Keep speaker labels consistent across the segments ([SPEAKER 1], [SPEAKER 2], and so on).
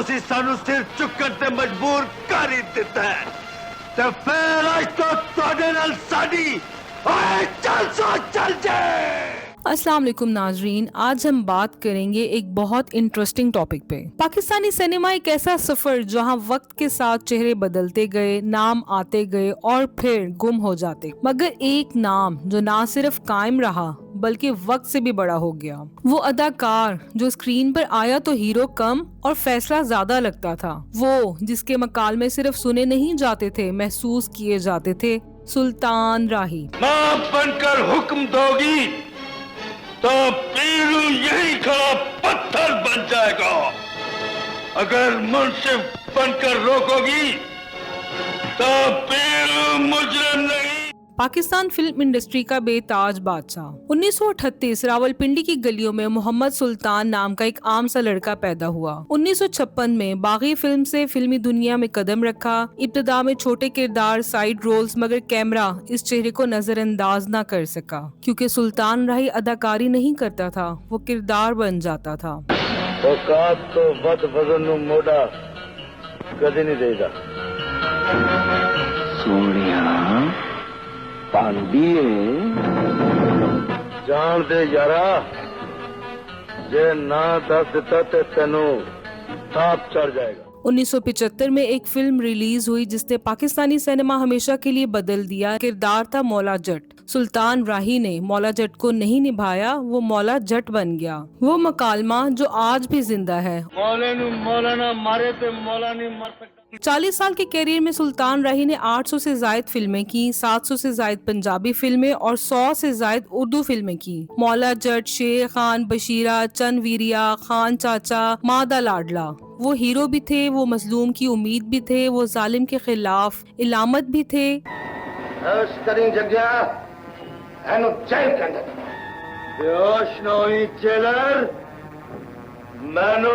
[SPEAKER 1] ਤੁਸੀਂ ਸਾਨੂੰ ਸਿਰ ਚੁੱਕਣ ਤੇ ਮਜਬੂਰ ਕਰ ਹੀ ਦਿੱਤਾ ਹੈ ਤੇ ਫਿਰ ਅੱਜ ਤੋਂ ਤੁਹਾਡੇ ਨਾਲ ਸਾਡੀ ਓਏ ਚੱਲ ਜੇ।
[SPEAKER 2] अस्सलाम वालेकुम नाजरीन, आज हम बात करेंगे एक बहुत इंटरेस्टिंग टॉपिक पे। पाकिस्तानी सिनेमा एक ऐसा सफर जहां वक्त के साथ चेहरे बदलते गए, नाम आते गए और फिर गुम हो जाते, मगर एक नाम जो ना सिर्फ कायम रहा बल्कि वक्त से भी बड़ा हो गया। वो अदाकार जो स्क्रीन पर आया तो हीरो कम और फैसला ज्यादा लगता था, वो जिसके मकालमे सिर्फ सुने नहीं जाते थे, महसूस किए जाते थे, सुल्तान राही।
[SPEAKER 1] मां बनकर हुक्म दोगी तो पीरू यही खड़ा पत्थर बन जाएगा, अगर मुंसिफ बनकर रोकोगी तो पीरू मुजरिम नहीं।
[SPEAKER 2] पाकिस्तान फिल्म इंडस्ट्री का बेताज बादशाह। 1938 रावलपिंडी की गलियों में मोहम्मद सुल्तान नाम का एक आम सा लड़का पैदा हुआ। 1956 में बागी फिल्म से फिल्मी दुनिया में कदम रखा। इब्तदा में छोटे किरदार, साइड रोल्स, मगर कैमरा इस चेहरे को नजरअंदाज ना कर सका, क्योंकि सुल्तान राही अदाकारी नहीं करता था, वो किरदार बन जाता था।
[SPEAKER 1] औकात तो वद वजन नु मोड़ा कदे नहीं देगा सोनिया पांडी जान दे यारा, जे ना दस दिता ते तेनू ताप चढ़ जाएगा।
[SPEAKER 2] 1975 में एक फिल्म रिलीज हुई जिसने पाकिस्तानी सिनेमा हमेशा के लिए बदल दिया। किरदार था मौला जट। सुल्तान राही ने मौला जट को नहीं निभाया, वो मौला जट बन गया। वो मकालमा जो आज भी जिंदा है।
[SPEAKER 1] मौलाना मारे थे मौला नहीं मर सकता।
[SPEAKER 2] 40 साल के कैरियर में सुल्तान राही ने 800 से जायद फिल्में की, 700 से जायद पंजाबी फिल्में और 100 से जायद उर्दू फिल्में की। मौला जट, शेर खान, बशीरा, चंद वीरिया, खान चाचा, मादा लाडला, वो हीरो भी थे, वो मजलूम की उम्मीद भी थे, वो जालिम के खिलाफ इलामत भी थे।
[SPEAKER 1] बेहोश ना होई जेलर, मैनू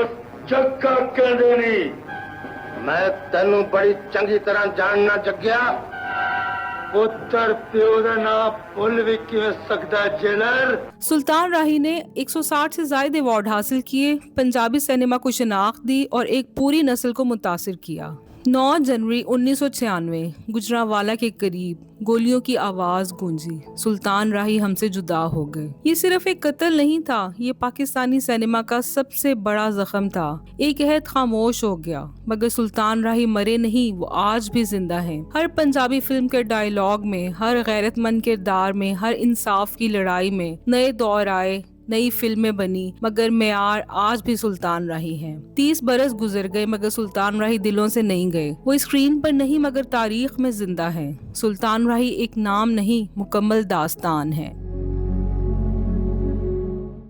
[SPEAKER 1] चक्का कहंदे नी, मैं तेनू बड़ी चंगी तरह जानना जग्या। पुत्र प्यो दा नाम भुल भी किवें सकदा जेलर।
[SPEAKER 2] सुल्तान राही ने 160 से जायद अवार्ड हासिल किए, पंजाबी सिनेमा को शनाख्त दी और एक पूरी नस्ल को मुतासिर किया। 9 जनवरी 1996 गुजरांवाला के करीब गोलियों की आवाज गूंजी, सुल्तान राही हमसे जुदा हो गए। ये सिर्फ एक कत्ल नहीं था, ये पाकिस्तानी सिनेमा का सबसे बड़ा जख्म था। एक अहद खामोश हो गया, मगर सुल्तान राही मरे नहीं, वो आज भी जिंदा हैं। हर पंजाबी फिल्म के डायलॉग में, हर गैरतमंद किरदार में, हर इंसाफ की लड़ाई में नए दौर आए, नई फिल्में बनी, मगर मेयार आज भी सुल्तान राही हैं। 30 बरस गुजर गए मगर सुल्तान राही दिलों से नहीं गए। वो स्क्रीन पर नहीं मगर तारीख में जिंदा है। सुल्तान राही एक नाम नहीं, मुकम्मल दास्तान है।